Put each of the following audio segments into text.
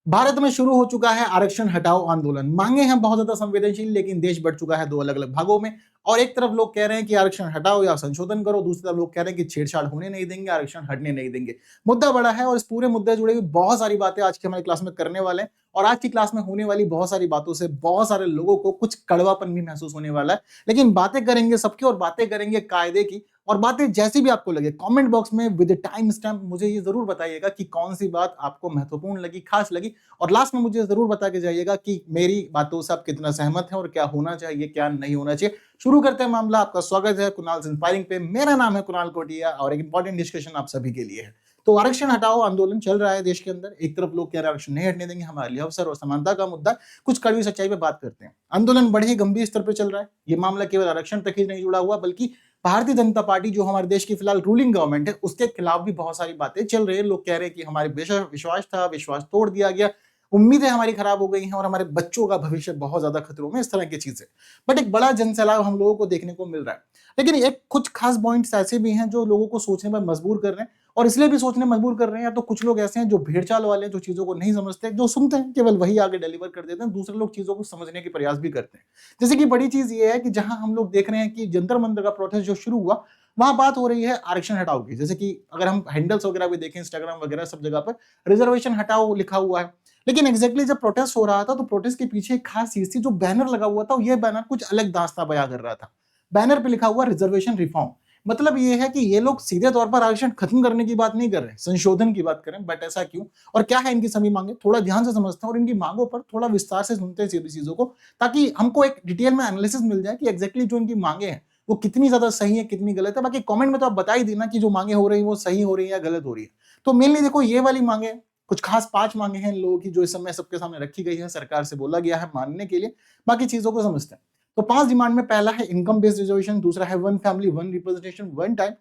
भारत में शुरू हो चुका है आरक्षण हटाओ आंदोलन। मांगे हैं बहुत ज्यादा संवेदनशील, लेकिन देश बढ़ चुका है दो अलग अलग भागों में। और एक तरफ लोग कह रहे हैं कि आरक्षण हटाओ या संशोधन करो, दूसरी तरफ लोग कह रहे हैं कि छेड़छाड़ होने नहीं देंगे, आरक्षण हटने नहीं देंगे। मुद्दा बड़ा है और इस पूरे मुद्दे जुड़े हुई बहुत सारी बातें आज की हमारी क्लास में करने वाले हैं। और आज की क्लास में होने वाली बहुत सारी बातों से बहुत सारे लोगों को कुछ कड़वापन भी महसूस होने वाला है, लेकिन बातें करेंगे सबकी और बातें करेंगे कायदे की। और बातें जैसी भी आपको लगे कमेंट बॉक्स में विद टाइम स्टैम्प मुझे ये जरूर बताइएगा कि कौन सी बात आपको महत्वपूर्ण लगी, खास लगी। और लास्ट में मुझे जरूर बता के जाइएगा कि मेरी बातों से आप कितना सहमत हैं और क्या होना चाहिए क्या नहीं होना चाहिए। शुरू करते हैं मामला। आपका स्वागत है कुणाल इंस्पायरिंग पे। मेरा नाम है कुणाल कोटिया और एक इंपॉर्टेंट डिस्कशन आप सभी के लिए है। तो आरक्षण हटाओ आंदोलन चल रहा है देश के अंदर। एक तरफ लोग कह रहे हैं आरक्षण नहीं हटने देंगे, हमारे लिए अवसर और समानता का मुद्दा। कुछ कड़वी सच्चाई पे बात करते हैं। आंदोलन बड़े ही गंभीर स्तर पर चल रहा है। ये मामला केवल आरक्षण तक ही नहीं जुड़ा हुआ, बल्कि भारतीय जनता पार्टी जो हमारे देश की फिलहाल रूलिंग गवर्नमेंट है उसके खिलाफ भी बहुत सारी बातें चल रही है। लोग कह रहे हैं कि हमारे विश्वास था, विश्वास तोड़ दिया गया, उम्मीदें हमारी खराब हो गई हैं और हमारे बच्चों का भविष्य बहुत ज्यादा खतरों में, इस तरह की चीजें। बट एक बड़ा जनसैलाब हम लोगों को देखने को मिल रहा है। लेकिन एक कुछ खास पॉइंट्स ऐसे भी हैं जो लोगों को सोचने पर मजबूर कर रहे हैं। और इसलिए भी सोचने मजबूर कर रहे हैं, या तो कुछ लोग ऐसे हैं जो भेड़चाल वाले हैं, जो चीजों को नहीं समझते, जो सुनते हैं केवल वही आगे डिलीवर कर देते हैं, दूसरे लोग चीजों को समझने की प्रयास भी करते हैं। जैसे कि बड़ी चीज ये है कि जहां हम लोग देख रहे हैं कि जंतर मंतर का प्रोटेस्ट जो शुरू हुआ, वहां बात हो रही है आरक्षण हटाओ की। जैसे कि अगर हम हैंडल्स वगैरह भी देखें इंस्टाग्राम वगैरह सब जगह पर रिजर्वेशन हटाओ लिखा हुआ है। लेकिन एग्जैक्टली जब प्रोटेस्ट हो रहा था तो प्रोटेस्ट के पीछे एक खास चीज थी, जो बैनर लगा हुआ था। ये बैनर कुछ अलग दास्तां बयां कर रहा था। बैनर पे लिखा हुआ रिजर्वेशन रिफॉर्म। मतलब ये है कि ये लोग सीधे तौर पर आरक्षण खत्म करने की बात नहीं कर रहे, संशोधन की बात करें। बट ऐसा क्यों और क्या है इनकी सभी मांगे, थोड़ा ध्यान से समझते हैं और इनकी मांगों पर थोड़ा विस्तार से सुनते हैं सीधी चीजों को, ताकि हमको एक डिटेल में एनालिसिस मिल जाए कि एग्जैक्टली जो इनकी मांगे हैं वो कितनी ज्यादा सही है कितनी गलत है। बाकी कमेंट में तो आप बता ही देना कि जो मांगे हो रही है वो सही हो रही है या गलत हो रही है। तो मेनली देखो ये वाली मांगे, कुछ खास 5 मांगे हैं इन लोगों की जो इस समय सबके सामने रखी गई है, सरकार से बोला गया है मानने के लिए। बाकी चीजों को समझते हैं। तो 5 डिमांड में पहला है इनकम बेस्ड रिजर्वेशन, दूसरा है one family one representation one time,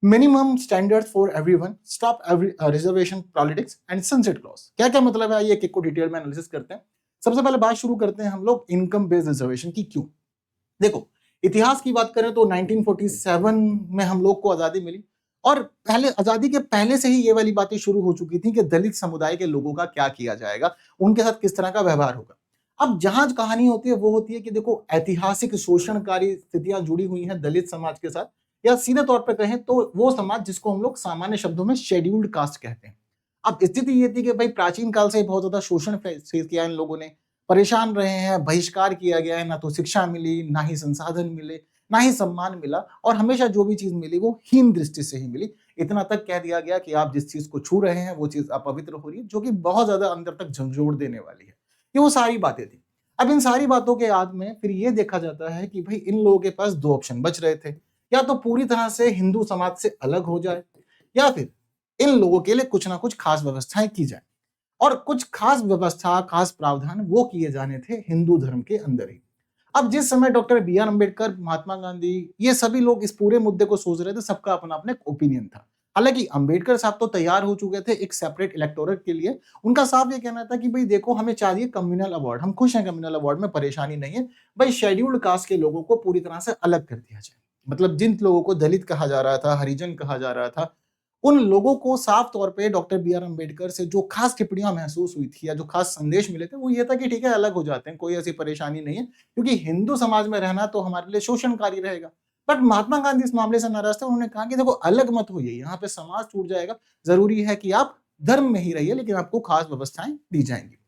minimum standard for everyone, stop reservation politics and sunset clause. क्या क्या मतलब है, ये एक को डिटेल में एनालिसिस करते हैं। सबसे पहले बात शुरू करते हैं हम लोग इनकम बेस्ड रिजर्वेशन की। क्यों? देखो, इतिहास की बात करें तो 1947 में हम लोग को आजादी मिली और पहले आजादी के पहले से ही ये वाली बातें शुरू हो चुकी थी कि दलित समुदाय के लोगों का क्या किया जाएगा, उनके साथ किस तरह का व्यवहार होगा। अब जहां कहानी होती है वो होती है कि देखो ऐतिहासिक शोषणकारी स्थितियां जुड़ी हुई हैं दलित समाज के साथ, या सीधे तौर पर कहें तो वो समाज जिसको हम लोग सामान्य शब्दों में शेड्यूल्ड कास्ट कहते हैं। अब स्थिति ये थी कि भाई प्राचीन काल से बहुत ज्यादा शोषण फेस किया इन लोगों ने, परेशान रहे हैं, बहिष्कार किया गया है, ना तो शिक्षा मिली, ना ही संसाधन मिले, ना ही सम्मान मिला, और हमेशा जो भी चीज मिली वो हीन दृष्टि से ही मिली। इतना तक कह दिया गया कि आप जिस चीज को छू रहे हैं वो चीज अपवित्र हो रही है, जो कि बहुत ज्यादा अंदर तक झंझोड़ देने वाली है। ये वो सारी बातें थी। अब इन सारी बातों के याद में फिर ये देखा जाता है कि भाई इन लोगों के पास 2 ऑप्शन बच रहे थे, या तो पूरी तरह से हिंदू समाज से अलग हो जाए, या फिर इन लोगों के लिए कुछ ना कुछ खास व्यवस्थाएं की जाए। और कुछ खास व्यवस्था, खास प्रावधान वो किए जाने थे हिंदू धर्म के अंदर ही। अब जिस समय doctor B are Ambedkar, Mahatma Gandhi, ये सभी लोग इस पूरे मुद्दे को सोच रहे थे, सबका अपना अपना ओपिनियन था। हालांकि अंबेडकर साहब तो तैयार हो चुके थे एक सेपरेट इलेक्टोरेट के लिए। उनका साफ ये कहना था कि भाई देखो, हमें चाहिए कम्युनल अवार्ड, हम खुश हैं कम्युनल अवार्ड में, परेशानी नहीं है, भाई शेड्यूल्ड कास्ट के लोगों को पूरी तरह से अलग कर दिया जाए। मतलब जिन लोगों को दलित कहा जा रहा था, हरिजन कहा जा रहा था, उन लोगों को साफ तौर पे डॉक्टर बी आर अम्बेडकर से जो खास टिप्पणियां महसूस हुई थी या जो खास संदेश मिले थे वो ये था कि ठीक है अलग हो जाते हैं, कोई ऐसी परेशानी नहीं है, क्योंकि हिंदू समाज में रहना तो हमारे लिए शोषणकारी रहेगा। बट महात्मा गांधी इस मामले से नाराज थे। उन्होंने कहा कि देखो अलग मत होइए, यहाँ पे समाज टूट जाएगा, जरूरी है कि आप धर्म में ही रहिए, लेकिन आपको खास व्यवस्थाएं दी जाएंगी।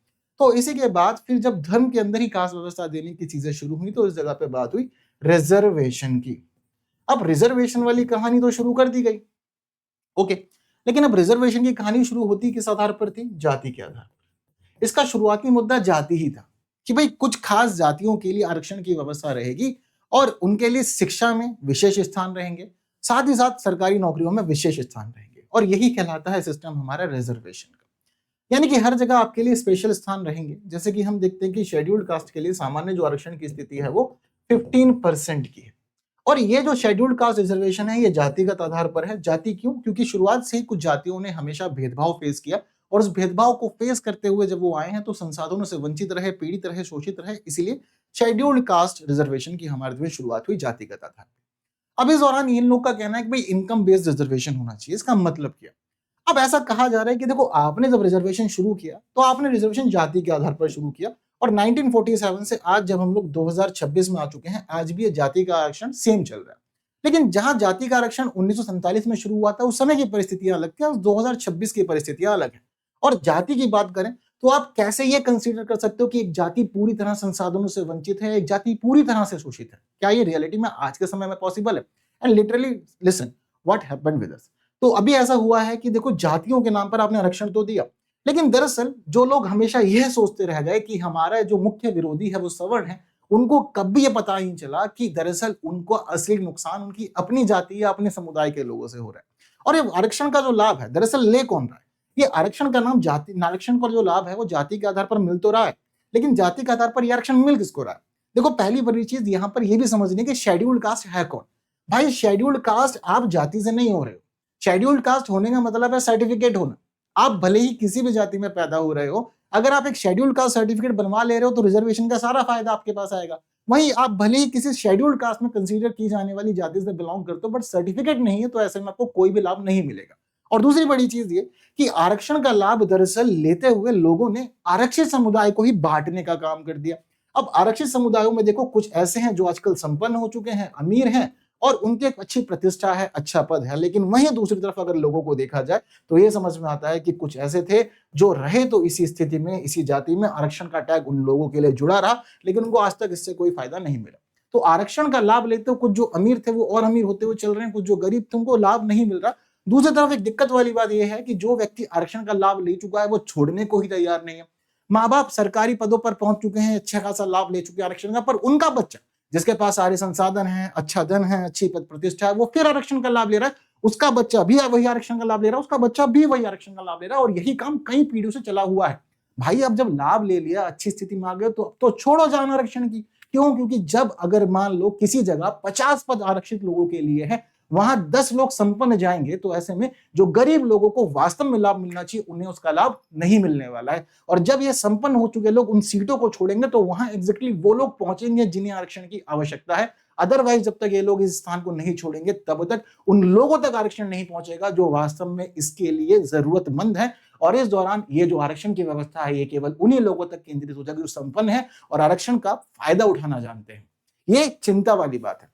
तो इसी के बाद फिर जब धर्म के अंदर ही खास व्यवस्था देने की चीजें शुरू हुई तो इस जगह पे बात हुई रिजर्वेशन की। अब रिजर्वेशन वाली कहानी तो शुरू कर दी गई, ओके। लेकिन अब रिजर्वेशन की कहानी शुरू होती किस आधार पर थी? जाति के आधार पर। इसका शुरुआती मुद्दा जाति ही था कि भाई कुछ खास जातियों के लिए आरक्षण की व्यवस्था रहेगी और उनके लिए शिक्षा में विशेष स्थान रहेंगे, साथ ही साथ सरकारी नौकरियों में विशेष स्थान रहेंगे, और यही कहलाता है सिस्टम हमारा रिजर्वेशन का। यानी कि हर जगह आपके लिए स्पेशल स्थान रहेंगे। जैसे कि हम देखते हैं कि शेड्यूल्ड कास्ट के लिए सामान्य जो आरक्षण की स्थिति है वो 15% की है। और ये जो शेड्यूल्ड कास्ट रिजर्वेशन है ये जातिगत आधार पर है। जाति क्यों? क्योंकि शुरुआत से ही कुछ जातियों ने हमेशा भेदभाव फेस किया, और उस भेदभाव को फेस करते हुए जब वो आए हैं तो संसाधनों से वंचित रहे, पीड़ित रहे, शोषित रहे, इसीलिए शेड्यूल्ड कास्ट रिजर्वेशन की हमारे में शुरुआत हुई जातिगत आधार पर। अब इस दौरान इन लोग का कहना है कि भाई इनकम बेस्ड रिजर्वेशन होना चाहिए। इसका मतलब क्या? अब ऐसा कहा जा रहा है कि देखो आपने जब रिजर्वेशन शुरू किया तो आपने रिजर्वेशन जाति के आधार पर शुरू किया, और 1947 से आज जब हम लोग 2026 में आ चुके हैं, आज भी ये जाति का आरक्षण सेम चल रहा है। लेकिन जहां जाति का आरक्षण 1947 में शुरू हुआ था उस समय की परिस्थितियां अलग थी, और 2026 की परिस्थितियां अलग है। और जाति की बात करें तो आप कैसे ये कंसीडर कर सकते हो कि एक जाति पूरी तरह संसाधनों से वंचित है, एक जाति पूरी तरह से शोषित है? क्या ये रियलिटी में आज के समय में पॉसिबल है? And literally listen what happened with us. तो अभी ऐसा हुआ है कि देखो जातियों के नाम पर आपने आरक्षण तो दिया, लेकिन दरअसल जो लोग हमेशा यह सोचते रह गए कि हमारा जो मुख्य विरोधी है वो सवर्ण है, उनको कभी ये पता नहीं चला कि दरअसल उनको असली नुकसान उनकी अपनी जाति या अपने समुदाय के लोगों से हो रहा है। और ये आरक्षण का जो लाभ है दरअसल ले कौन रहा है? ये आरक्षण का नाम जाति, आरक्षण पर जो लाभ है वो जाति के आधार पर मिल तो रहा है, लेकिन जाति के आधार पर ये आरक्षण मिल किसको रहा है? देखो पहली बड़ी चीज यहां पर यह भी समझनी कि शेड्यूल्ड कास्ट है कौन। भाई शेड्यूल्ड कास्ट आप जाति से नहीं हो रहे हो। शेड्यूल्ड कास्ट होने का मतलब है सर्टिफिकेट होना। आप भले ही किसी भी जाति में पैदा हो रहे हो, अगर आप एक शेड्यूल्ड कास्ट सर्टिफिकेट बनवा ले रहे हो तो रिजर्वेशन का सारा फायदा आपके पास आएगा। वहीं आप भले ही किसी शेड्यूल्ड कास्ट में कंसीडर की जाने वाली जाति से बिलोंग करते हो, बट सर्टिफिकेट नहीं है, तो ऐसे में आपको कोई भी लाभ नहीं मिलेगा। और दूसरी बड़ी चीज ये कि आरक्षण का लाभ दरअसल लेते हुए लोगों ने आरक्षित समुदाय को ही बांटने का काम कर दिया। अब आरक्षित समुदायों में देखो कुछ ऐसे हैं जो आजकल संपन्न हो चुके हैं, अमीर हैं, और उनकी एक अच्छी प्रतिष्ठा है, अच्छा पद है, लेकिन वहीं दूसरी तरफ अगर लोगों को देखा जाए तो ये समझ में आता है कि कुछ ऐसे थे जो रहे तो इसी स्थिति में, इसी जाति में, आरक्षण का टैग उन लोगों के लिए जुड़ा रहा, लेकिन उनको आज तक इससे कोई फायदा नहीं मिला। तो आरक्षण का लाभ लेते हुए कुछ जो अमीर थे वो और अमीर होते हुए चल रहे हैं, कुछ जो गरीब थे उनको लाभ नहीं मिल रहा। दूसरी तरफ एक दिक्कत वाली बात यह है कि जो व्यक्ति आरक्षण का लाभ ले चुका है वो छोड़ने को ही तैयार नहीं है। माँ बाप सरकारी पदों पर पहुंच चुके हैं, अच्छा खासा लाभ ले चुके हैं आरक्षण का, पर उनका बच्चा जिसके पास सारे संसाधन है, अच्छा धन है, अच्छी पद प्रतिष्ठा है, वो फिर आरक्षण का लाभ ले रहा है। उसका बच्चा भी वही आरक्षण का लाभ ले रहा है, उसका बच्चा भी वही आरक्षण का लाभ ले रहा है, और यही काम कई पीढ़ियों से चला हुआ है। भाई अब जब लाभ ले लिया, अच्छी स्थिति में आ गए, तो छोड़ो जान आरक्षण की। क्यों? क्योंकि जब अगर मान लो किसी जगह 50 पद आरक्षित लोगों के लिए है, वहां 10 लोग संपन्न जाएंगे, तो ऐसे में जो गरीब लोगों को वास्तव में लाभ मिलना चाहिए उन्हें उसका लाभ नहीं मिलने वाला है। और जब ये संपन्न हो चुके लोग उन सीटों को छोड़ेंगे तो वहां एग्जैक्टली वो लोग पहुंचेंगे जिन्हें आरक्षण की आवश्यकता है। अदरवाइज जब तक ये लोग इस स्थान को नहीं छोड़ेंगे तब तक उन लोगों तक आरक्षण नहीं पहुंचेगा जो वास्तव में इसके लिए जरूरतमंद है। और इस दौरान ये जो आरक्षण की व्यवस्था है ये केवल उन्हीं लोगों तक केंद्रित हो जाएगी जो संपन्न है और आरक्षण का फायदा उठाना जानते हैं। ये एक चिंता वाली बात है।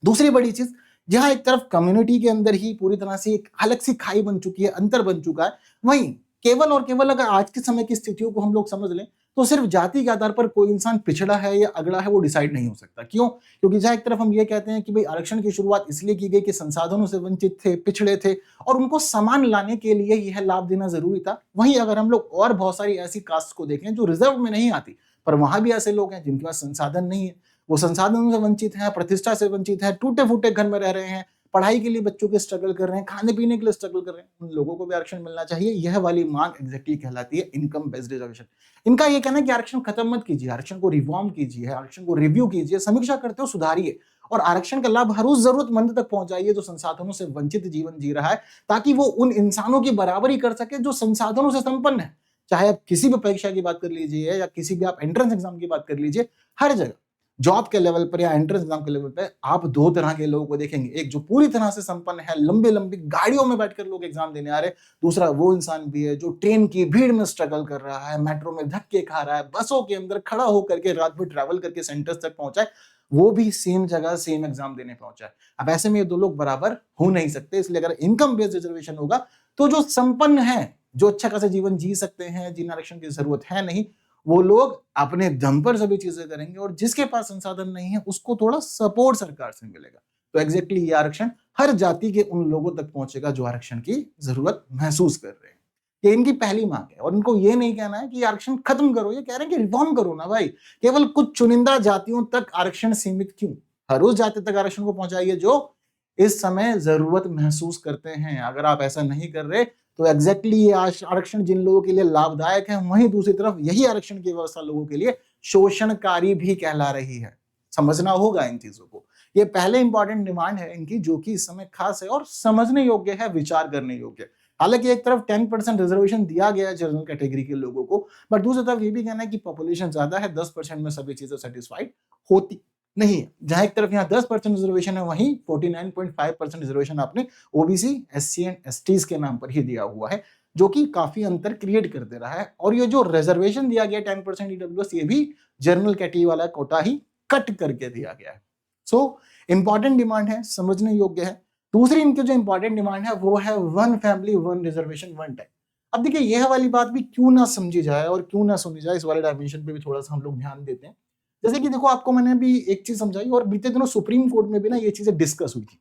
दूसरी बड़ी चीज, जहां एक तरफ कम्युनिटी के अंदर ही पूरी तरह से एक अलग सी खाई बन चुकी है, अंतर बन चुका है, वहीं केवल और केवल अगर आज के समय की स्थितियों को हम लोग समझ लें तो सिर्फ जाति के आधार पर कोई इंसान पिछड़ा है या अगड़ा है वो डिसाइड नहीं हो सकता। क्यों? क्योंकि जहां एक तरफ हम ये कहते हैं कि भाई आरक्षण की शुरुआत इसलिए की गई कि संसाधनों से वंचित थे, पिछड़े थे, और उनको समान लाने के लिए यह लाभ देना जरूरी था। वहीं अगर हम लोग और बहुत सारी ऐसी कास्ट को देखें जो रिजर्व में नहीं आती, पर वहां भी ऐसे लोग हैं जिनके पास संसाधन नहीं है, वो संसाधनों से वंचित हैं, प्रतिष्ठा से वंचित है, टूटे फूटे घर में रह रहे हैं, पढ़ाई के लिए बच्चों के स्ट्रगल कर रहे हैं, खाने पीने के लिए स्ट्रगल कर रहे हैं, उन लोगों को भी आरक्षण मिलना चाहिए। यह वाली मांग एग्जैक्टली कहलाती है इनकम बेस्ड रिजर्वेशन। इनका ये कहना है कि आरक्षण खत्म मत कीजिए, आरक्षण को रिफॉर्म कीजिए, आरक्षण को रिव्यू कीजिए, समीक्षा करते हो सुधारिए, और आरक्षण का लाभ हर उस जरूरतमंद तक पहुंचाइए जो संसाधनों से वंचित जीवन जी रहा है, ताकि वो उन इंसानों की बराबरी कर सके जो संसाधनों से संपन्न है। चाहे आप किसी भी परीक्षा की बात कर लीजिए या किसी भी आप एंट्रेंस एग्जाम की बात कर लीजिए, हर जगह जॉब के लेवल पर या एंट्रेंस एग्जाम के लेवल पर आप दो तरह के लोगों को देखेंगे। एक जो पूरी तरह से संपन्न है, लंबी लंबी गाड़ियों में बैठकर लोग एग्जाम देने आ रहे हैं। दूसरा वो इंसान भी है जो ट्रेन की भीड़ में स्ट्रगल कर रहा है, मेट्रो में धक्के खा रहा है, बसों के अंदर खड़ा होकर के रात भर ट्रैवल करके सेंटर्स तक पहुंचा है, वो भी सेम जगह सेम एग्जाम देने पहुंचा है। अब ऐसे में ये दो लोग बराबर हो नहीं सकते। इसलिए अगर इनकम बेस्ड रिजर्वेशन होगा तो जो संपन्न है, जो अच्छा खासा जीवन जी सकते हैं, जिन्हें आरक्षण की जरूरत है नहीं, वो लोग अपने दम पर सभी चीजें करेंगे, और जिसके पास संसाधन नहीं है उसको थोड़ा सपोर्ट सरकार से मिलेगा। तो एग्जैक्टली ये आरक्षण हर जाति के उन लोगों तक पहुंचेगा जो आरक्षण की जरूरत महसूस कर रहे हैं। ये इनकी पहली मांग है, और इनको ये नहीं कहना है कि आरक्षण खत्म करो, ये कह रहे हैं कि रिफॉर्म करो ना भाई। केवल कुछ चुनिंदा जातियों तक आरक्षण सीमित क्यों? हर उस जाति तक आरक्षण को पहुंचाइए जो इस समय जरूरत महसूस करते हैं। अगर आप ऐसा नहीं कर रहे तो एग्जैक्टली ये आरक्षण जिन लोगों के लिए लाभदायक है, वहीं दूसरी तरफ यही आरक्षण की व्यवस्था लोगों के लिए शोषणकारी भी कहला रही है। समझना होगा इन चीजों को। ये पहले इंपॉर्टेंट डिमांड है इनकी, जो कि इस समय खास है और समझने योग्य है, विचार करने योग्य है। हालांकि एक तरफ 10% रिजर्वेशन दिया गया है जनरल कैटेगरी के लोगों को, बट दूसरी तरफ ये भी कहना है कि पॉपुलेशन ज्यादा है, 10% में सभी चीजें सेटिस्फाइड होती नहीं है। जहां एक तरफ यहाँ 10% रिजर्वेशन है, वहीं 49.5% रिजर्वेशन आपने ओबीसी, एससी एंड एसटीज के नाम पर ही दिया हुआ है, जो कि काफी अंतर क्रिएट कर दे रहा है। और ये जो रिजर्वेशन दिया गया 10% ईडब्ल्यूएस, ये भी जनरल कैटेगरी वाला कोटा ही कट करके दिया गया है। सो इंपॉर्टेंट डिमांड है, समझने योग्य है। दूसरी इनकी जो इंपॉर्टेंट डिमांड है वो है one family one reservation one time. अब देखिए यह वाली बात भी क्यों ना समझी जाए और क्यों ना सुनी जाए, इस वाले डायमेंशन पे भी थोड़ा सा हम लोग ध्यान देते हैं। जैसे कि देखो, आपको मैंने अभी एक चीज समझाई, और बीते दिनों सुप्रीम कोर्ट में भी ना ये चीजें डिस्कस हुई थी।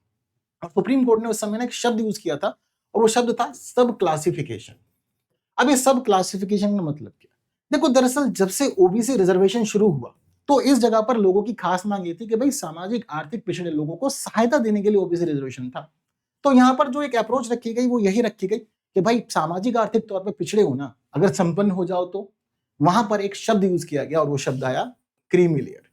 और सुप्रीम कोर्ट ने उस समय ना एक शब्द यूज किया था, और वो शब्द था सब क्लासिफिकेशन। अब ये सब क्लासिफिकेशन का मतलब क्या? देखो, दरअसल जब से ओबीसी रिजर्वेशन शुरू हुआ, तो इस जगह पर लोगों की खास मांग ये थी कि भाई सामाजिक आर्थिक पिछड़े लोगों को सहायता देने के लिए ओबीसी रिजर्वेशन था। तो यहां पर जो एक अप्रोच रखी गई वो यही रखी गई कि भाई सामाजिक आर्थिक तौर पर पिछड़े होना, अगर संपन्न हो जाओ तो वहां पर एक शब्द यूज किया गया, और वो शब्द आया क्रीमी लेयर।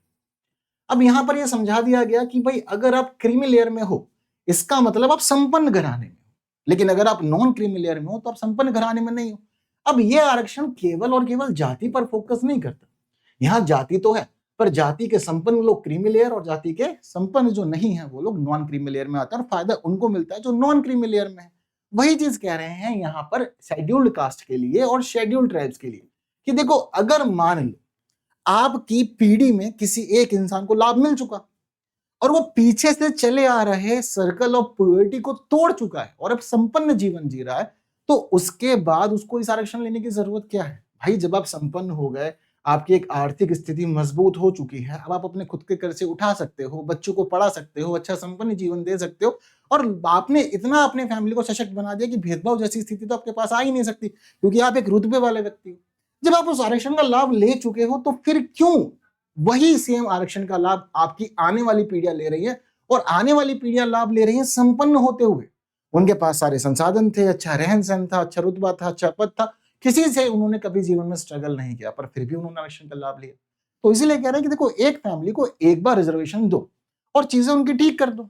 अब यहां पर यह समझा दिया गया कि भाई अगर आप क्रीमी लेयर में हो, इसका मतलब आप संपन्न घराने में हो, लेकिन अगर आप नॉन क्रीमी लेयर में हो तो आप संपन्न घराने में नहीं हो। अब यह आरक्षण केवल और केवल जाति पर फोकस नहीं करता। यहां जाति तो है, पर जाति के संपन्न लोग क्रीमी लेयर, और जाति के संपन्न जो नहीं है वो लोग नॉन क्रीमी लेयर में आते हैं, और फायदा उनको मिलता है जो नॉन क्रीमी लेयर में है। वही चीज कह रहे हैं यहां पर शेड्यूल्ड कास्ट के लिए और शेड्यूल्ड ट्राइब्स के लिए, कि देखो अगर मान लो आपकी पीढ़ी में किसी एक इंसान को लाभ मिल चुका, और वो पीछे से चले आ रहे सर्कल ऑफ पॉवर्टी को तोड़ चुका है और अब संपन्न जीवन जी रहा है, तो उसके बाद उसको इस आरक्षण लेने की जरूरत क्या है? भाई जब आप संपन्न हो गए, आपकी एक आर्थिक स्थिति मजबूत हो चुकी है, अब आप अपने खुद के कर्जे उठा सकते हो, बच्चों को पढ़ा सकते हो, अच्छा संपन्न जीवन दे सकते हो, और आपने इतना अपने फैमिली को सशक्त बना दिया कि भेदभाव जैसी स्थिति तो आपके पास आ ही नहीं सकती, क्योंकि आप एक रुतबे वाले व्यक्ति हो। जब आप उस आरक्षण का लाभ ले चुके हो, तो फिर क्यों वही सेम आरक्षण का लाभ आपकी आने वाली पीढ़ियां ले रही है, और आने वाली पीढ़ियां लाभ ले रही है संपन्न होते हुए? उनके पास सारे संसाधन थे, अच्छा रहन सहन था, अच्छा रुतबा था, अच्छा पद था, किसी से उन्होंने कभी जीवन में स्ट्रगल नहीं किया, पर फिर भी उन्होंने आरक्षण का लाभ लिया। तो इसीलिए कह रहे हैं कि देखो, एक फैमिली को एक बार रिजर्वेशन दो और चीजें उनकी ठीक कर दो,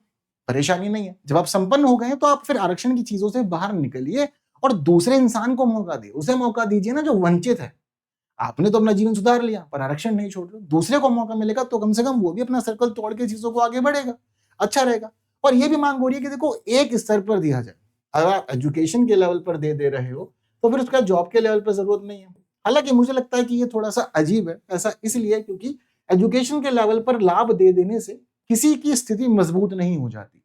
परेशानी नहीं है। जब आप संपन्न हो गए तो आप फिर आरक्षण की चीजों से बाहर निकलिए और दूसरे इंसान को मौका दिए, उसे मौका दीजिए ना जो वंचित है। आपने तो अपना जीवन सुधार लिया, पर आरक्षण नहीं छोड़ रहे, दूसरे को मौका मिलेगा तो कम से कम वो भी अपना सर्कल तोड़ के चीजों को आगे बढ़ेगा, अच्छा रहेगा। और ये भी मांग हो रही है कि देखो एक स्तर पर दिया जाए। अगर आप एजुकेशन के लेवल पर दे रहे हो, तो फिर उसका जॉब के लेवल पर जरूरत नहीं है। हालांकि मुझे लगता है कि ये थोड़ा सा अजीब है, ऐसा इसलिए क्योंकि एजुकेशन के लेवल पर लाभ दे देने से किसी की स्थिति मजबूत नहीं हो जाती।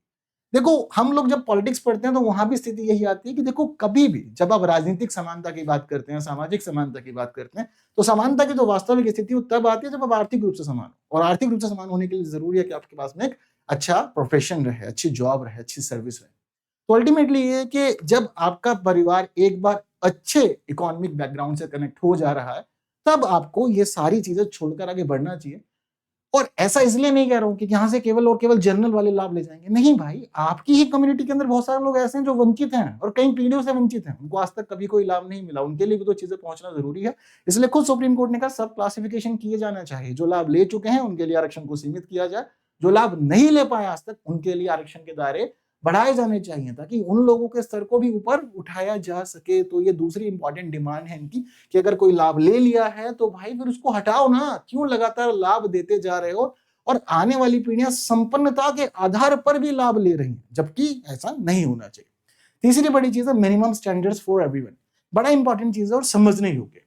देखो, हम लोग जब पॉलिटिक्स पढ़ते हैं तो वहां भी स्थिति यही आती है कि देखो, कभी भी जब आप राजनीतिक समानता की बात करते हैं, सामाजिक समानता की बात करते हैं, तो समानता की जो वास्तविक स्थिति वो तब आती है जब आप आर्थिक रूप से समान हो। और आर्थिक रूप से समान होने के लिए जरूरी है कि आपके पास में एक अच्छा प्रोफेशन रहे, अच्छी जॉब रहे, अच्छी सर्विस रहे। तो अल्टीमेटली ये है कि जब आपका परिवार एक बार अच्छे इकोनॉमिक बैकग्राउंड से कनेक्ट हो जा रहा है, तब आपको ये सारी चीजें छोड़कर आगे बढ़ना चाहिए। और ऐसा इसलिए नहीं कह रहा हूं कि यहां से केवल और केवल जनरल वाले लाभ ले जाएंगे, नहीं भाई, आपकी ही कम्युनिटी के अंदर बहुत सारे लोग ऐसे हैं जो वंचित हैं और कई पीढ़ियों से वंचित हैं, उनको आज तक कभी कोई लाभ नहीं मिला, उनके लिए भी तो चीजें पहुंचना जरूरी है। इसलिए खुद सुप्रीम कोर्ट ने कहा सब क्लासिफिकेशन किए जाना चाहिए, जो लाभ ले चुके हैं उनके लिए आरक्षण को सीमित किया जाए, जो लाभ नहीं ले पाए आज तक उनके लिए आरक्षण के दायरे बढ़ाए जाने चाहिए, ताकि उन लोगों के स्तर को भी ऊपर उठाया जा सके। तो ये दूसरी इंपॉर्टेंट डिमांड है इनकी, कि अगर कोई लाभ ले लिया है तो भाई फिर उसको हटाओ ना, क्यों लगातार लाभ देते जा रहे हो और आने वाली पीढ़ियां संपन्नता के आधार पर भी लाभ ले रही हैं, जबकि ऐसा नहीं होना चाहिए। तीसरी बड़ी चीज है मिनिमम स्टैंडर्ड्स फॉर एवरीवन। बड़ा इंपॉर्टेंट चीज है और समझने योग्य।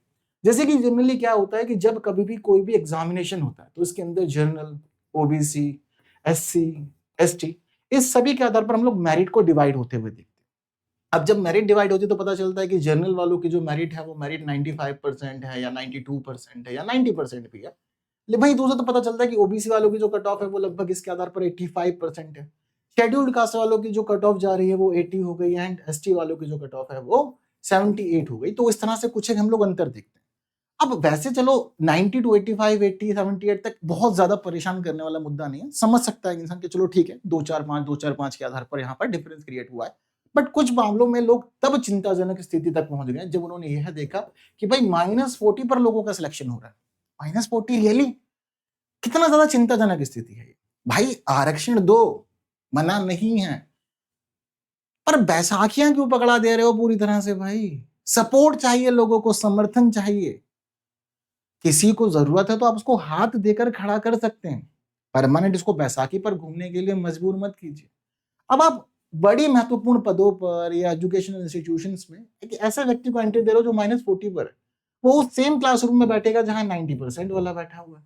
जैसे कि जनरली क्या होता है कि जब कभी भी कोई भी एग्जामिनेशन होता है तो इसके अंदर जनरल, ओबीसी, एससी, एसटी, इस सभी के आधार पर हम लोग मेरिट को डिवाइड होते हुए देखते हैं। अब जब मेरिट डिवाइड होती है तो पता चलता है कि जनरल वालों की जो मेरिट है वो मेरिट 95% है या 92% है या 90% भी है। लेकिन वहीं दूसरा तो पता चलता है कि ओबीसी वालों की जो कट ऑफ है वो लगभग इसके आधार पर 85% है। शेड्यूल्ड कास्ट वालों की जो कट ऑफ जा रही है वो 80 हो गई, एंड एसटी वालों की जो कट ऑफ है वो 78 हो गई। तो इस तरह से कुछ एक हम लोग अंतर देखते हैं। अब वैसे चलो 90 टू 85, 80, 78 तक बहुत ज्यादा परेशान करने वाला मुद्दा नहीं है, समझ सकता है इंसान कि चलो ठीक है 2-4-5 के आधार पर यहाँ पर डिफरेंस क्रिएट हुआ है। बट कुछ मामलों में लोग तब चिंताजनक स्थिति तक पहुंच गए जब उन्होंने यह देखा कि भाई -40 पर लोगों का सिलेक्शन हो रहा है। -40 रियली कितना ज्यादा चिंताजनक स्थिति है। भाई आरक्षण दो, मना नहीं है, पर बैसाखियां क्यों पकड़ा दे रहे हो पूरी तरह से? भाई सपोर्ट चाहिए, लोगों को समर्थन चाहिए। किसी को जरूरत है तो आप उसको हाथ देकर खड़ा कर सकते हैं। परमानेंट इसको बैसाखी पर घूमने के लिए मजबूर मत कीजिए। अब आप बड़ी महत्वपूर्ण पदों पर या एजुकेशनल इंस्टीट्यूशंस में एक ऐसे व्यक्ति को एंट्री दे रहे हो जो -40 पर है, वो उस सेम क्लासरूम में बैठेगा जहां 90% वाला बैठा हुआ है।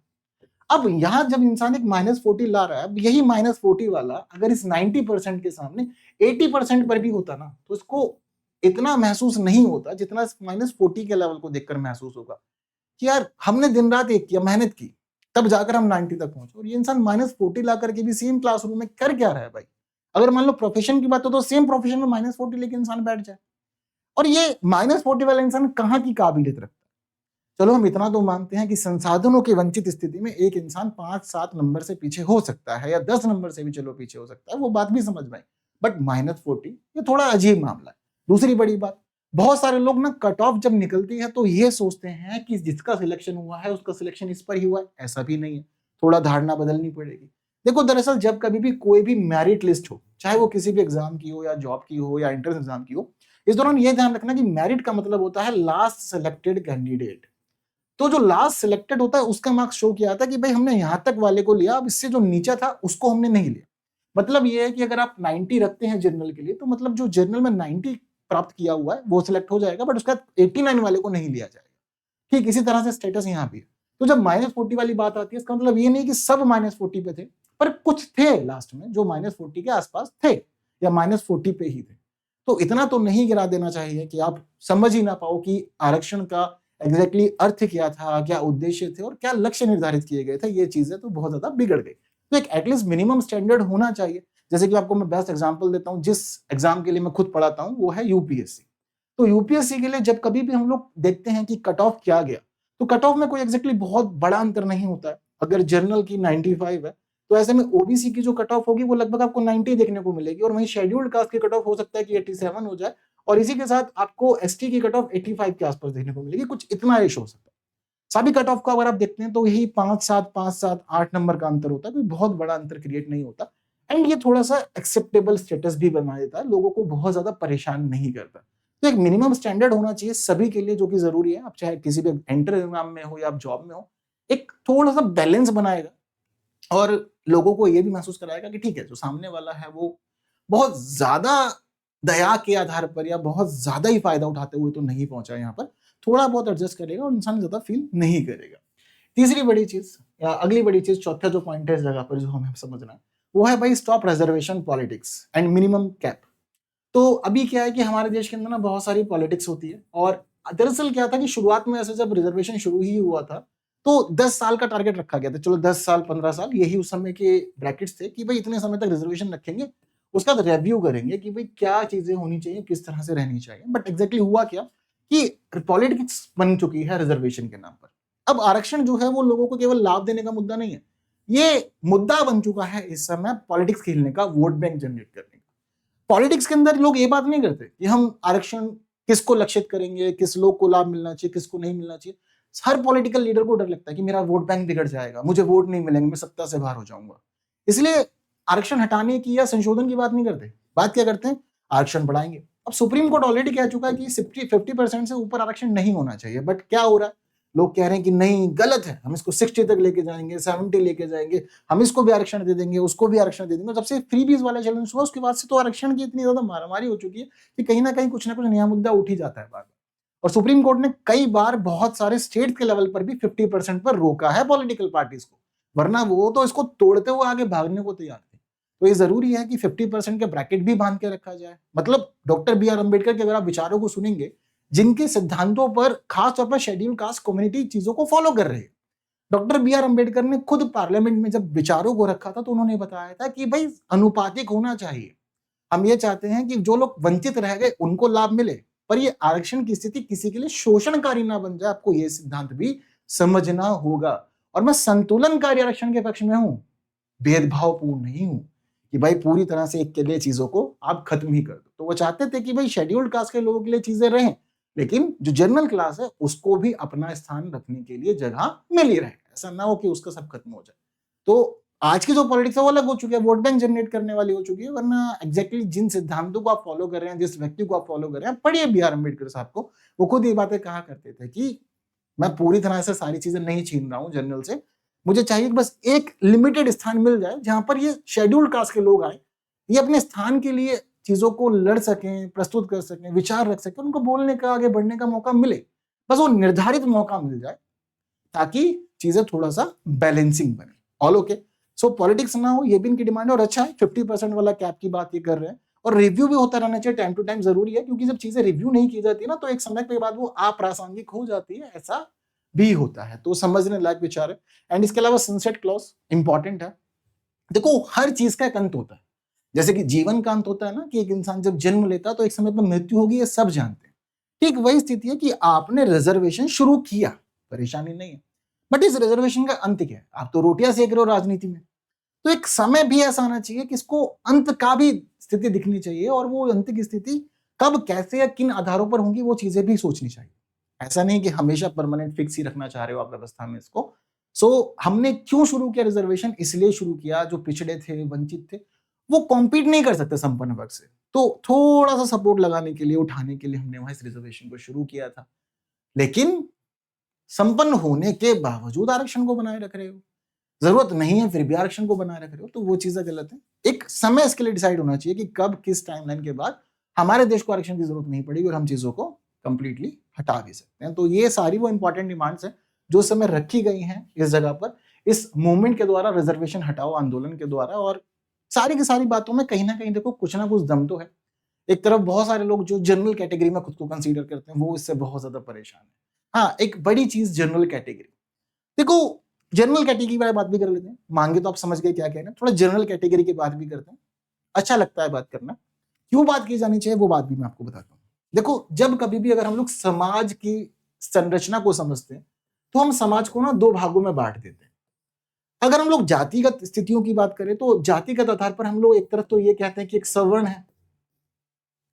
अब यहां जब इंसान एक -40 ला रहा है, अब यही -40 वाला अगर इस 90% के सामने 80% पर भी होता ना, तो इसको इतना महसूस नहीं होता जितना इस -40 के लेवल को देखकर महसूस होगा कि यार हमने दिन रात एक किया, मेहनत की, तब जाकर हम 90 तक पहुंचे। और ये इंसान -40 ला करके भी सेम क्लासरूम में कर क्या रहा है भाई? अगर मान लो प्रोफेशन की बात हो तो सेम प्रोफेशन में -40 लेके इंसान बैठ जाए, और ये -40 वाला इंसान कहाँ की काबिलियत रखता है? चलो हम इतना तो मानते हैं कि संसाधनों की वंचित स्थिति में एक इंसान 5-7 नंबर से पीछे हो सकता है, या 10 नंबर से भी चलो पीछे हो सकता है, वो बात भी समझ में आई। बट -40 ये थोड़ा अजीब मामला है। दूसरी बड़ी बात, बहुत सारे लोग ना कट ऑफ जब निकलती है तो ये सोचते हैं कि जिसका सिलेक्शन हुआ है उसका सिलेक्शन इस पर ही हुआ है। ऐसा भी नहीं है, थोड़ा धारणा बदलनी पड़ेगी। देखो दरअसल जब कभी भी कोई भी मेरिट लिस्ट हो, चाहे वो किसी भी एग्जाम की हो या जॉब की हो या एंट्रेंस एग्जाम की हो, इस दौरान ये ध्यान रखना कि मेरिट का मतलब होता है लास्ट सेलेक्टेड कैंडिडेट। तो जो लास्ट सिलेक्टेड होता है उसका मार्क्स शो किया जाता है कि भाई हमने यहां तक वाले को लिया, अब इससे जो नीचा था उसको हमने नहीं लिया। मतलब ये है कि अगर आप 90 रखते हैं जनरल के लिए, तो मतलब जो जनरल में 90 प्राप्त किया हुआ है वो सिलेक्ट हो जाएगा, बट उसका 89 वाले को नहीं लिया जाएगा। ठीक इसी तरह से स्टेटस यहाँ भी है। तो जब -40 वाली बात आती है, इसका मतलब ये नहीं कि सब -40 पे थे, पर कुछ थे लास्ट में जो -40 के आसपास थे या -40 पे ही थे। तो इतना तो नहीं गिरा देना चाहिए कि आप समझ ही ना पाओ कि आरक्षण का एग्जैक्टली अर्थ क्या था, क्या उद्देश्य थे और क्या लक्ष्य निर्धारित किए गए थे। ये चीजें तो बहुत ज्यादा बिगड़ गई। तो एक एटलीस्ट मिनिमम स्टैंडर्ड होना चाहिए। जैसे कि आपको मैं बेस्ट एग्जांपल देता हूं, जिस एग्जाम के लिए मैं खुद पढ़ाता हूं वो है यूपीएससी। तो यूपीएससी के लिए जब कभी भी हम लोग देखते हैं कि कट ऑफ क्या गया, तो कट ऑफ में कोई एग्जैक्टली बहुत बड़ा अंतर नहीं होता है। अगर जनरल की 95 है, तो ऐसे में ओबीसी की जो कट ऑफ होगी वो लगभग आपको 90 देखने को मिलेगी, और वहीं शेड्यूल्ड कास्ट की कट ऑफ हो सकता है कि 87 हो जाए, और इसी के साथ आपको एसटी की कट ऑफ 85 के आसपास देखने को मिलेगी। कुछ इतना रेश हो सकता है। सभी कट ऑफ का अगर आप देखते हैं तो यही 5-7 8 नंबर का अंतर होता है, कोई बहुत बड़ा अंतर क्रिएट नहीं होता। एंड ये थोड़ा सा एक्सेप्टेबल स्टेटस भी बना देता है, लोगों को बहुत ज्यादा परेशान नहीं करता। तो एक मिनिमम स्टैंडर्ड होना चाहिए सभी के लिए, जो कि जरूरी है। आप चाहे किसी भी एंट्रेंस एग्जाम में हो या आप जॉब में हो, एक थोड़ा सा बैलेंस बनाएगा और लोगों को ये भी महसूस कराएगा कि ठीक है, जो सामने वाला है वो बहुत ज्यादा दया के आधार पर या बहुत ज्यादा ही फायदा उठाते हुए तो नहीं पहुंचा यहाँ पर, थोड़ा बहुत एडजस्ट करेगा और इंसान ज्यादा फील नहीं करेगा। तीसरी बड़ी चीज या अगली बड़ी चीज, चौथा जो पॉइंट है इस जगह पर जो हमें समझना है, वो है भाई stop reservation politics and minimum cap. तो अभी क्या है कि हमारे देश के अंदर ना बहुत सारी पॉलिटिक्स होती है, और दरअसल क्या था कि शुरुआत में ऐसे जब रिजर्वेशन शुरू ही हुआ था तो 10 साल का टारगेट रखा गया था। चलो 10 साल 15 साल यही उस समय के ब्रैकेट्स थे कि भाई इतने समय तक रिजर्वेशन रखेंगे, उसका बाद रिव्यू करेंगे कि भाई क्या चीजें होनी चाहिए, किस तरह से रहनी चाहिए। बट एग्जैक्टली हुआ क्या कि पॉलिटिक्स बन चुकी है रिजर्वेशन के नाम पर। अब आरक्षण जो है वो लोगों को केवल लाभ देने का मुद्दा नहीं है, ये मुद्दा बन चुका है इस समय पॉलिटिक्स खेलने का, वोट बैंक जनरेट करने का। पॉलिटिक्स के अंदर लोग ये बात नहीं करते कि हम आरक्षण किसको लक्षित करेंगे, किस लोग को लाभ मिलना चाहिए, किसको नहीं मिलना चाहिए। हर पॉलिटिकल लीडर को डर लगता है कि मेरा वोट बैंक बिगड़ जाएगा, मुझे वोट नहीं मिलेंगे, मैं सत्ता से बाहर हो जाऊंगा। इसलिए आरक्षण हटाने की या संशोधन की बात नहीं करते, बात क्या करते हैं, आरक्षण बढ़ाएंगे। अब सुप्रीम कोर्ट ऑलरेडी कह चुका है कि 50% से ऊपर आरक्षण नहीं होना चाहिए, बट क्या हो रहा है, लोग कह रहे हैं कि नहीं गलत है, हम इसको 60 तक लेके जाएंगे, 70 लेके जाएंगे, हम इसको भी आरक्षण दे देंगे, उसको भी आरक्षण दे देंगे। जब से फ्रीबीज वाला चैलेंज हुआ उसके बाद से तो आरक्षण की इतनी ज्यादा मारामारी हो चुकी है कि कहीं ना कहीं कुछ ना कुछ नया मुद्दा उठ ही जाता है बार। और सुप्रीम कोर्ट ने कई बार बहुत सारे स्टेट के लेवल पर भी 50% पर रोका है पॉलिटिकल पार्टीज को, वरना वो तो इसको तोड़ते हुए आगे भागने को तैयार थे। तो ये जरूरी है कि 50% के ब्रैकेट भी बांध के रखा जाए। मतलब डॉक्टर बी आर अम्बेडकर के अगर आप विचारों को सुनेंगे, जिनके सिद्धांतों पर खासतौर पर शेड्यूल कास्ट कम्युनिटी चीजों को फॉलो कर रहे हैं, डॉक्टर बी आर अम्बेडकर ने खुद पार्लियामेंट में जब विचारों को रखा था तो उन्होंने बताया था कि भाई अनुपातिक होना चाहिए। हम ये चाहते हैं कि जो लोग वंचित रह गए उनको लाभ मिले, पर ये आरक्षण की स्थिति किसी के लिए शोषणकारी ना बन जाए। आपको ये सिद्धांत भी समझना होगा। और मैं संतुलनकारी आरक्षण के पक्ष में हूं, भेदभावपूर्ण नहीं हूं कि भाई पूरी तरह से एक के लिए चीजों को आप खत्म ही कर दो। तो वो चाहते थे कि भाई शेड्यूल्ड कास्ट के लोगों के लिए चीजें रहें, लेकिन जो जनरल क्लास है उसको भी अपना स्थान रखने के लिए जगह मिल ही रहे। ऐसा ना हो कि उसका सब खत्म हो जाए। तो आज की जो पॉलिटिक्स है वो अलग हो चुकी है, वोट बैंक जनरेट करने वाली हो चुकी है। वरना एग्जैक्टली जिन सिद्धांतों को आप फॉलो कर रहे हैं, जिस व्यक्ति को आप फॉलो कर रहे हैं, पढ़िए बी आर अम्बेडकर साहब को, वो खुद ये बातें कहा करते थे कि मैं पूरी तरह से सारी चीजें नहीं छीन रहा हूं जनरल से, मुझे चाहिए कि बस एक लिमिटेड स्थान मिल जाए जहां पर ये शेड्यूल्ड कास्ट के लोग आए, ये अपने स्थान के लिए चीजों को लड़ सकें, प्रस्तुत कर सकें, विचार रख सकें, उनको बोलने का, आगे बढ़ने का मौका मिले। बस वो निर्धारित मौका मिल जाए ताकि चीजें थोड़ा सा बैलेंसिंग बने। All okay. सो पॉलिटिक्स ना हो, ये भी इनकी डिमांड है। और अच्छा है 50% वाला कैप की बात ये कर रहे हैं, और रिव्यू भी होता रहना चाहिए टाइम टू टाइम, जरूरी है, क्योंकि जब चीजें रिव्यू नहीं की जाती ना तो एक समय के बाद वो अप्रासंगिक हो जाती है, ऐसा भी होता है। तो समझने लायक विचार है। एंड इसके अलावा सनसेट क्लॉज इंपॉर्टेंट है। देखो हर चीज का एक अंत होता है, जैसे कि जीवन का अंत होता है ना, कि एक इंसान जब जन्म लेता है तो एक समय पर मृत्यु होगी, ये सब जानते हैं। ठीक वही स्थिति है कि आपने रिजर्वेशन शुरू किया, परेशानी नहीं है, बट इस रिजर्वेशन का अंत क्या है? आप तो रोटियां सेक रहे हो राजनीति में, तो एक समय भी ऐसा आना चाहिए कि इसको अंत का भी स्थिति दिखनी चाहिए, और वो अंत की स्थिति कब, कैसे या किन आधारों पर होंगी, वो चीजें भी सोचनी चाहिए। ऐसा नहीं कि हमेशा परमानेंट फिक्स ही रखना चाह रहे हो आप व्यवस्था में इसको। सो हमने क्यों शुरू किया रिजर्वेशन? इसलिए शुरू किया, जो पिछड़े थे, वंचित थे, वो कॉम्पीट नहीं कर सकते संपन्न वर्ग से, तो थोड़ा सा सपोर्ट लगाने के लिए, उठाने के लिए हमने वहां इस रिजर्वेशन को शुरू किया था। लेकिन संपन्न होने के बावजूद आरक्षण को बनाए रख रहे हो, जरूरत नहीं है फिर भी आरक्षण को बनाए रख रहे हो, तो वो चीजें गलत है। एक समय इसके लिए डिसाइड होना चाहिए कि कब, किस टाइमलाइन के बाद हमारे देश को आरक्षण की जरूरत नहीं पड़ेगी और हम चीजों को कंप्लीटली हटा भी सकते हैं। तो ये सारी वो इंपॉर्टेंट डिमांड्स हैं जो समय रखी गई हैं इस जगह पर, इस मूवमेंट के द्वारा, रिजर्वेशन हटाओ आंदोलन के द्वारा। और सारी की सारी बातों में कहीं ना कहीं देखो कुछ ना कुछ दम तो है। एक तरफ बहुत सारे लोग जो जनरल कैटेगरी में खुद को कंसीडर करते हैं, वो इससे बहुत ज्यादा परेशान है। हाँ, एक बड़ी चीज जनरल कैटेगरी, देखो जनरल कैटेगरी वाली बात भी कर लेते हैं। मांगे तो आप समझ गए क्या कहना है, थोड़ा जनरल कैटेगरी की बात भी करते हैं। अच्छा लगता है बात करना, क्यों बात की जानी चाहिए वो बात भी मैं आपको बताता हूँ। देखो जब कभी भी अगर हम लोग समाज की संरचना को समझते हैं तो हम समाज को ना दो भागों में बांट देते हैं। अगर हम लोग जातिगत स्थितियों की बात करें तो जातिगत आधार पर हम लोग एक तरफ तो ये कहते हैं कि एक सवर्ण है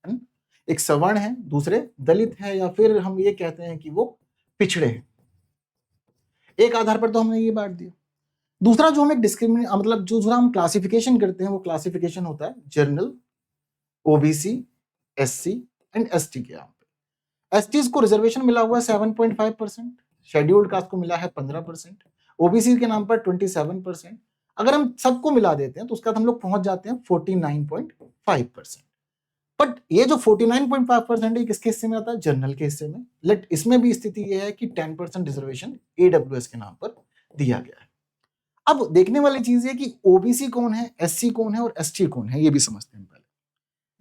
ना? एक सवर्ण है, दूसरे दलित है, या फिर हम ये कहते हैं कि वो पिछड़े हैं। एक आधार पर तो हमने ये बांट दिया। दूसरा जो हम एक डिस्क्रिमिनेट, मतलब जो हम क्लासिफिकेशन करते हैं, वो क्लासिफिकेशन होता है general, OBC, SC and ST के। यहाँ पे एसटीज को रिजर्वेशन मिला हुआ है 7.5%, शेड्यूल्ड कास्ट को मिला है 15%, ओबीसी के नाम पर 27%। अगर हम सबको मिला देते हैं तो उसके बाद हम लोग पहुंच जाते हैं 49.5%। बट ये जो 49.5% है किसके हिस्से में आता है? जनरल के हिस्से में। लेट इसमें भी स्थिति ये है कि 10% रिजर्वेशन ईडब्ल्यूएस के नाम पर दिया गया है। अब देखने वाली चीज है कि ओबीसी कौन है, एससी कौन है और एसटी कौन है, ये भी समझते हैं पहले।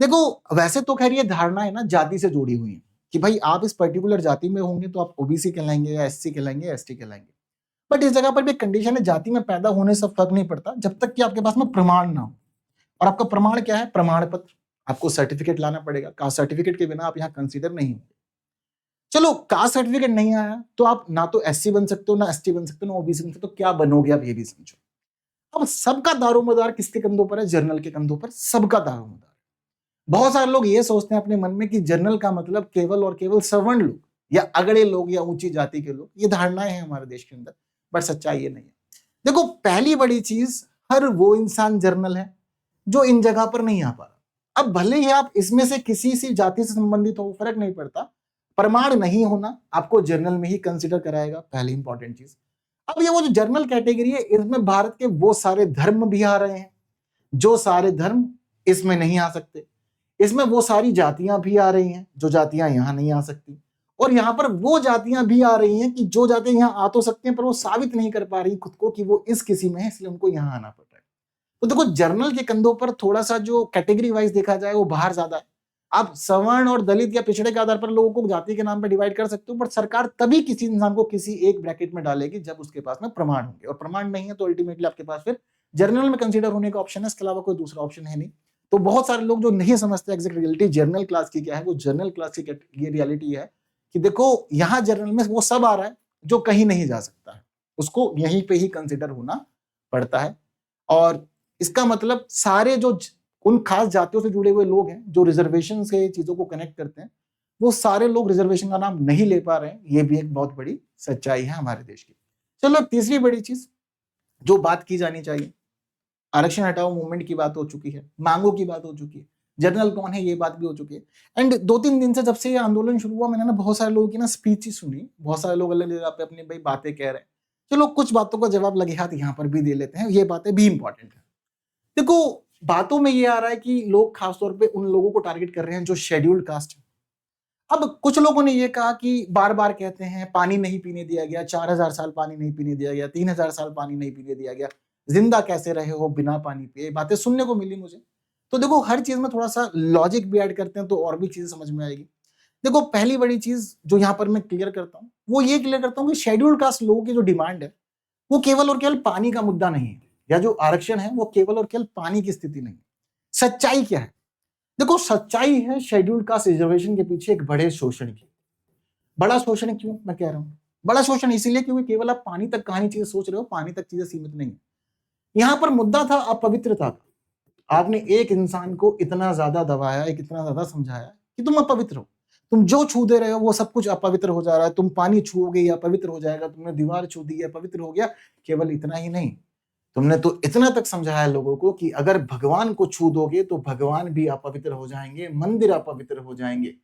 देखो वैसे तो खैर ये धारणा है ना जाति से जुड़ी हुई है कि भाई आप इस पर्टिकुलर जाति में होंगे तो आप ओबीसी कहलाएंगे या एससी कहलाएंगे या एसटी कहलाएंगे। बट इस जगह पर भी एक कंडीशन है, जाति में पैदा होने से फर्क नहीं पड़ता जब तक कि आपके पास में प्रमाण ना हो। और आपका प्रमाण क्या है? प्रमाण पत्र। आपको सर्टिफिकेट लाना पड़ेगा, कास्ट सर्टिफिकेट के बिना आप यहाँ कंसीडर नहीं होंगे। चलो कास्ट सर्टिफिकेट नहीं आया तो आप ना तो एससी बन सकते हो, ना एसटी बन सकते हो, ना ओबीसी बन सकते हो, क्या बनोगे आप ये भी समझो। अब सबका दारोमदार किसके कंधों पर है? जनरल के कंधों पर सबका दारोमदार। बहुत सारे लोग ये सोचते हैं अपने मन में कि जनरल का मतलब केवल और केवल सवर्ण लोग या अगड़े लोग या ऊंची जाति के लोग। ये धारणाएं हैं हमारे देश के अंदर, बट सच्चाई ये नहीं है। देखो पहली बड़ी चीज, हर वो इंसान जनरल है जो इन जगह पर नहीं आ पा रहा। अब भले ही आप इसमें से किसी सी जाति से संबंधित हो, फर्क नहीं पड़ता, प्रमाण नहीं होना आपको जनरल में ही कंसिडर कराएगा, पहली इंपॉर्टेंट चीज। अब ये वो जो जनरल कैटेगरी है, इसमें भारत के वो सारे धर्म भी आ रहे हैं जो सारे धर्म इसमें नहीं आ सकते। इसमें वो सारी जातियां भी आ रही हैं जो जातियां यहां नहीं आ सकती। और यहां पर वो जातियां भी आ रही हैं कि जो जातियां यहां आ तो सकती हैं पर वो साबित नहीं कर पा रही खुद को कि वो इस किसी में है, इसलिए उनको यहां आना पड़ रहा है। तो देखो जनरल के कंधों पर थोड़ा सा जो कैटेगरी वाइज देखा जाए वो बाहर ज्यादा है। आप सवर्ण और दलित या पिछड़े के आधार पर लोगों को जाति के नाम पर डिवाइड कर सकते हो, बट सरकार तभी किसी इंसान को किसी एक ब्रैकेट में डालेगी जब उसके पास में प्रमाण होंगे, और प्रमाण नहीं है तो अल्टीमेटली आपके पास फिर जनरल में कंसीडर होने का ऑप्शन है, इसके अलावा कोई दूसरा ऑप्शन है नहीं। तो बहुत सारे लोग जो नहीं समझते एग्जैक्ट रियलिटी जनरल क्लास की क्या है, वो जनरल क्लास की ये रियलिटी है कि देखो यहाँ जनरल में वो सब आ रहा है जो कहीं नहीं जा सकता है, उसको यहीं पे ही कंसीडर होना पड़ता है। और इसका मतलब सारे जो उन खास जातियों से जुड़े हुए लोग हैं जो रिजर्वेशन से चीजों को कनेक्ट करते हैं, वो सारे लोग रिजर्वेशन का नाम नहीं ले पा रहे हैं। ये भी एक बहुत बड़ी सच्चाई है हमारे देश की। चलो तीसरी बड़ी चीज जो बात की जानी चाहिए, आरक्षण हटाओ मूवमेंट की बात हो चुकी है, मांगों की बात हो चुकी है, जनरल कौन है ये बात भी हो चुकी है। एंड 2-3 दिन से जब से ये आंदोलन शुरू हुआ, मैंने ना बहुत सारे लोगों की ना स्पीच सुनी। बहुत सारे लोग अलग जगह पे अपनी भाई बातें कह रहे हैं चलो कुछ बातों का जवाब लगे हाथ यहाँ पर भी दे लेते हैं, ये बातें भी इंपॉर्टेंट है। देखो, बातों में ये आ रहा है कि लोग खासतौर पे उन लोगों को टारगेट कर रहे हैं जो शेड्यूल्ड कास्ट है। अब कुछ लोगों ने ये कहा कि बार-बार कहते हैं पानी नहीं पीने दिया गया, 4000 साल पानी नहीं पीने दिया गया, 3000 साल पानी नहीं पीने दिया गया, जिंदा कैसे रहे हो बिना पानी पिए, बातें सुनने को मिली मुझे। तो देखो, हर चीज में थोड़ा सा लॉजिक भी ऐड करते हैं तो और भी चीजें समझ में आएगी। देखो, पहली बड़ी चीज जो यहाँ पर मैं क्लियर करता हूँ, वो ये क्लियर करता हूँ कि शेड्यूल्ड कास्ट लोगों की जो डिमांड है, वो केवल और केवल पानी का मुद्दा नहीं है, या जो आरक्षण है वो केवल और केवल पानी की स्थिति नहीं है। सच्चाई क्या है? देखो, सच्चाई है शेड्यूल्ड कास्ट रिजर्वेशन के पीछे एक बड़े शोषण की। बड़ा शोषण क्यों मैं कह रहा हूं? बड़ा शोषण इसीलिए क्योंकि केवल आप पानी तक कहानी चीजें सोच रहे हो, पानी तक चीजें सीमित नहीं है। यहां पर मुद्दा था अपवित्रता का। आपने एक इंसान को इतना ज्यादा दबाया, एक इतना ज्यादा समझाया कि तुम अपवित्र हो, तुम जो छू दे रहे हो वो सब कुछ अपवित्र हो जा रहा है, तुम पानी छूओगे या पवित्र हो जाएगा, तुमने दीवार छू दी या पवित्र हो गया। केवल इतना ही नहीं, तुमने तो इतना तक समझाया लोगों को कि अगर भगवान को छू दोगे तो भगवान भी अपवित्र हो जाएंगे, मंदिर अपवित्र हो जाएंगे।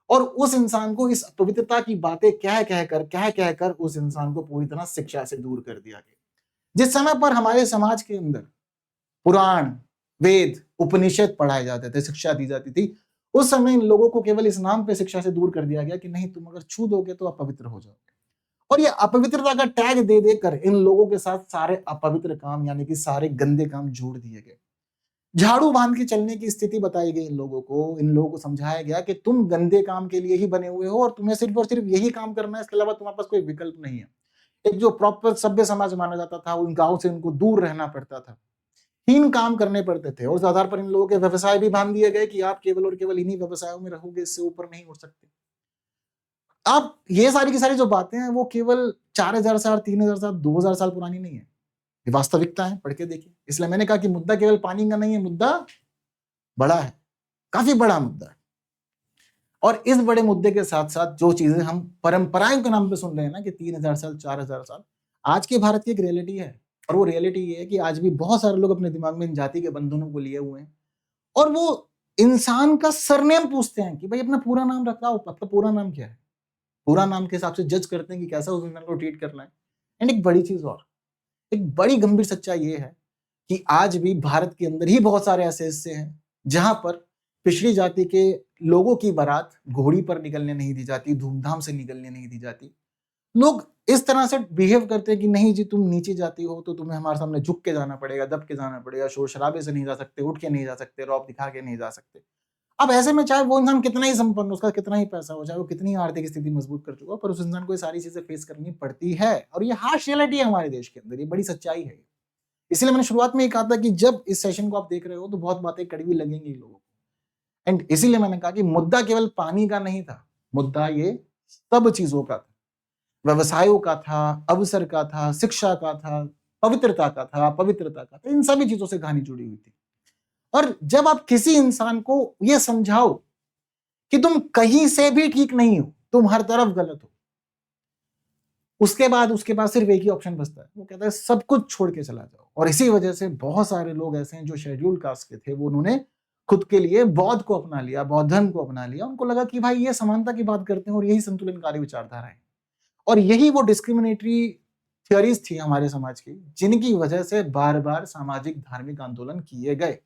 और उस इंसान को इस अपवित्रता की बातें कह कहकर उस इंसान को पूरी तरह शिक्षा से दूर कर दिया गया। जिस समय पर हमारे समाज के अंदर पुराण, वेद, उपनिषद पढ़ाए जाते थे, शिक्षा दी जाती थी, उस समय इन लोगों को केवल इस नाम पे शिक्षा से दूर कर दिया गया कि नहीं, तुम अगर छू दोगे तो अपवित्र हो जाओगे। और ये अपवित्रता का टैग दे देकर इन लोगों के साथ सारे अपवित्र काम यानी कि सारे गंदे काम जोड़ दिए गए। झाड़ू बांध के चलने की स्थिति बताई गई इन लोगों को समझाया गया कि तुम गंदे काम के लिए ही बने हुए हो और तुम्हें सिर्फ और सिर्फ यही काम करना है, इसके अलावा तुम्हारे पास कोई विकल्प नहीं है। एक जो प्रॉपर सभ्य समाज माना जाता था, उन गांव से उनको दूर रहना पड़ता था, हीन काम करने पड़ते थे, और उस आधार पर इन लोगों के व्यवसाय भी बांध दिए गए कि आप केवल और केवल इन्हीं व्यवसायों में रहोगे, इससे ऊपर नहीं उठ सकते। आप ये सारी की सारी जो बातें हैं वो केवल 4000 साल, 3000 साल, 2000 साल पुरानी नहीं है, ये वास्तविकता है, पढ़ के देखिए। इसलिए मैंने कहा कि मुद्दा केवल पानी का नहीं है, मुद्दा बड़ा है, काफी बड़ा मुद्दा है। और इस बड़े मुद्दे के साथ साथ जो चीजें हम परंपराओं के नाम पे सुन रहे हैं ना कि 3000 साल, 4000 साल, आज के भारत की एक रियलिटी है। और वो रियलिटी ये है कि आज भी बहुत सारे लोग अपने दिमाग में इन जाति के बंधनों को लिए हुए हैं, और वो इंसान का सरनेम पूछते हैं कि भाई अपना पूरा नाम बताओ, आपका पूरा नाम क्या है। पूरा नाम के हिसाब से जज करते हैं कि कैसा उस इंसान को ट्रीट करना है। एंड एक बड़ी चीज और, एक बड़ी गंभीर सच्चाई ये है कि आज भी भारत के अंदर ही बहुत सारे ऐसे हिस्से हैं जहां पर पिछड़ी जाति के लोगों की बारात घोड़ी पर निकलने नहीं दी जाती, धूमधाम से निकलने नहीं दी जाती। लोग इस तरह से बिहेव करते हैं कि नहीं जी, तुम नीची जाति हो तो तुम्हें हमारे सामने झुक के जाना पड़ेगा, दब के जाना पड़ेगा, शोर शराबे से नहीं जा सकते, उठ के नहीं जा सकते, रौब दिखा के नहीं जा सकते। अब ऐसे में चाहे वो इंसान कितना ही संपन्न, उसका कितना ही पैसा हो, चाहे वो कितनी आर्थिक स्थिति मजबूत कर चुका हो, पर उस इंसान को ये सारी चीजें फेस करनी पड़ती है। और ये हार्श रियलिटी है हमारे देश के अंदर, ये बड़ी सच्चाई है। इसलिए मैंने शुरुआत में ये कहा था कि जब इस सेशन को आप देख रहे हो तो बहुत बातें कड़वी लगेंगी लोगों को। एंड इसीलिए मैंने कहा कि मुद्दा केवल पानी का नहीं था, मुद्दा ये सब चीजों का था, व्यवसायों का था, अवसर का था, शिक्षा का था, पवित्रता का था, अपवित्रता का था, इन सभी चीजों से कहानी जुड़ी हुई थी। और जब आप किसी इंसान को ये समझाओ कि तुम कहीं से भी ठीक नहीं हो, तुम हर तरफ गलत हो, उसके बाद सिर्फ एक ही ऑप्शन बचता है, वो कहता है सब कुछ छोड़ के चला जाओ। और इसी वजह से बहुत सारे लोग ऐसे हैं जो शेड्यूल्ड कास्ट के थे, वो उन्होंने खुद के लिए बौद्ध को अपना लिया, बौद्ध धर्म को अपना लिया। उनको लगा कि भाई ये समानता की बात करते हैं और यही संतुलनकारी विचारधारा है, और यही वो डिस्क्रिमिनेटरी थियोरीज थी हमारे समाज की, जिनकी वजह से बार बार सामाजिक धार्मिक आंदोलन किए गए।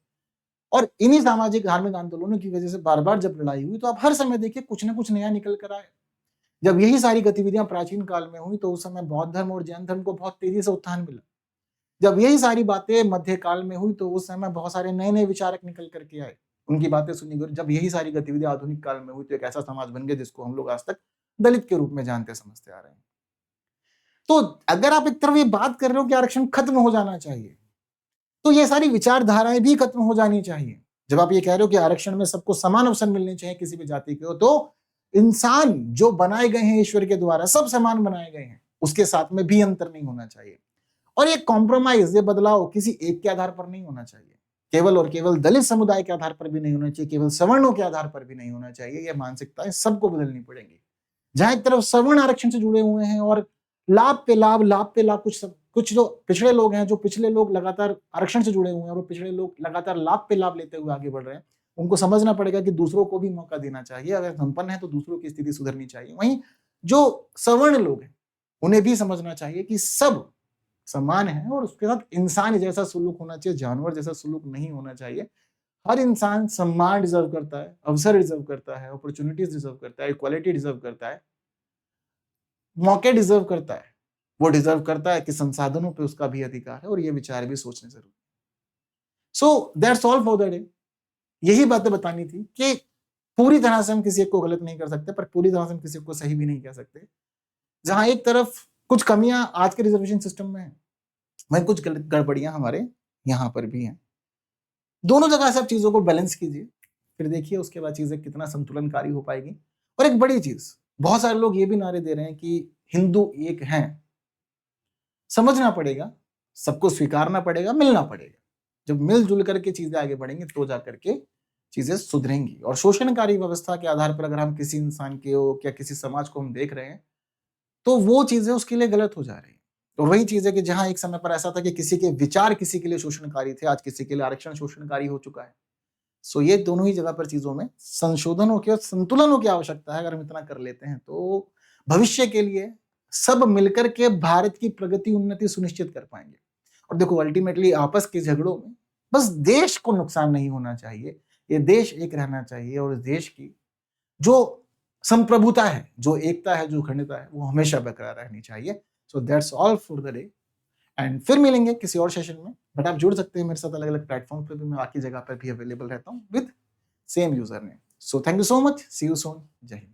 और इन्हीं सामाजिक धार्मिक आंदोलनों की वजह से बार बार जब लड़ाई हुई तो आप हर समय देखिए कुछ ना कुछ नया निकल कर आए। जब यही सारी गतिविधियां प्राचीन काल में हुई तो उस समय बौद्ध धर्म और जैन धर्म को बहुत तेजी से उत्थान मिला। जब यही सारी बातें मध्य काल में हुई तो उस समय बहुत सारे नए नए विचारक निकल करके आए, उनकी बातें सुनी गई। जब यही सारी गतिविधियां आधुनिक काल में हुई तो एक ऐसा समाज बन गया जिसको हम लोग आज तक दलित के रूप में जानते समझते आ रहे हैं। तो अगर आप एक तरफ ये बात कर रहे हो कि आरक्षण खत्म हो जाना चाहिए, तो ये सारी विचारधाराएं भी खत्म हो जानी चाहिए। जब आप ये कह रहे हो कि आरक्षण में सबको समान अवसर मिलने चाहिए किसी भी जाति के हो, तो इंसान जो बनाए गए हैं ईश्वर के द्वारा, सब समान बनाए गए हैं, उसके साथ में भी अंतर नहीं होना चाहिए। और ये कॉम्प्रोमाइज, ये बदलाव किसी एक के आधार पर नहीं होना चाहिए, केवल और केवल दलित समुदाय के आधार पर भी नहीं होना चाहिए, केवल सवर्णों के आधार पर भी नहीं होना चाहिए। ये मानसिकताएं सबको बदलनी पड़ेंगी। जहां एक तरफ सवर्ण आरक्षण से जुड़े हुए हैं और लाभ पे लाभ कुछ जो पिछड़े लोग हैं, जो पिछले लोग लगातार आरक्षण से जुड़े हुए हैं और पिछड़े लोग लगातार लाभ पे लाभ लेते हुए आगे बढ़ रहे हैं, उनको समझना पड़ेगा कि दूसरों को भी मौका देना चाहिए। अगर संपन्न है तो दूसरों की स्थिति सुधरनी चाहिए। वहीं जो सवर्ण लोग हैं उन्हें भी समझना चाहिए कि सब समान है और उसके साथ इंसान जैसा सुलूक होना चाहिए, जानवर जैसा सुलूक नहीं होना चाहिए। हर इंसान सम्मान डिजर्व करता है, अवसर डिजर्व करता है, अपॉर्चुनिटीज डिजर्व करता है, इक्वालिटी डिजर्व करता है, मौके डिजर्व करता है। वो डिजर्व करता है कि संसाधनों पे उसका भी अधिकार है और ये विचार भी सोचने जरूरी। So that's all for the day. यही बातें बतानी थी कि पूरी तरह से हम किसी एक को गलत नहीं कर सकते, पर पूरी तरह से हम किसी को सही भी नहीं कह सकते। जहां एक तरफ कुछ कमियां आज के रिजर्वेशन सिस्टम में है, वहीं कुछ गड़बड़ियां हमारे यहाँ पर भी हैं। दोनों जगह से आप चीजों को बैलेंस कीजिए, फिर देखिए उसके बाद चीजें कितना संतुलनकारी हो पाएगी। और एक बड़ी चीज, बहुत सारे लोग ये भी नारे दे रहे हैं कि हिंदू एक हैं। समझना पड़ेगा, सबको स्वीकारना पड़ेगा, मिलना पड़ेगा। जब मिलजुल करके चीजें आगे बढ़ेंगी तो जा करके चीजें सुधरेंगी। और शोषणकारी व्यवस्था के आधार पर अगर हम किसी इंसान के या किसी समाज को हम देख रहे हैं तो वो चीजें उसके लिए गलत हो जा रही है। और वही चीज है कि जहां एक समय पर ऐसा था कि किसी के विचार किसी के लिए शोषणकारी थे, आज किसी के लिए आरक्षण शोषणकारी हो चुका है। सो ये दोनों ही जगह पर चीजों में संशोधनों की और संतुलनों की आवश्यकता है। अगर हम इतना कर लेते हैं तो भविष्य के लिए सब मिलकर के भारत की प्रगति उन्नति सुनिश्चित कर पाएंगे। और देखो अल्टीमेटली आपस के झगड़ों में बस देश को नुकसान नहीं होना चाहिए, ये देश एक रहना चाहिए और इस देश की जो संप्रभुता है, जो एकता है, जो अखंडता है, वो हमेशा बरकरार रहनी चाहिए। So that's all for the day and फिर मिलेंगे किसी और सेशन में। बट आप जुड़ सकते हैं मेरे साथ अलग अलग प्लेटफॉर्म पर भी, मैं बाकी जगह पर भी अवेलेबल रहता हूँ with same user name. So thank you so much, see you soon, जय हिंद।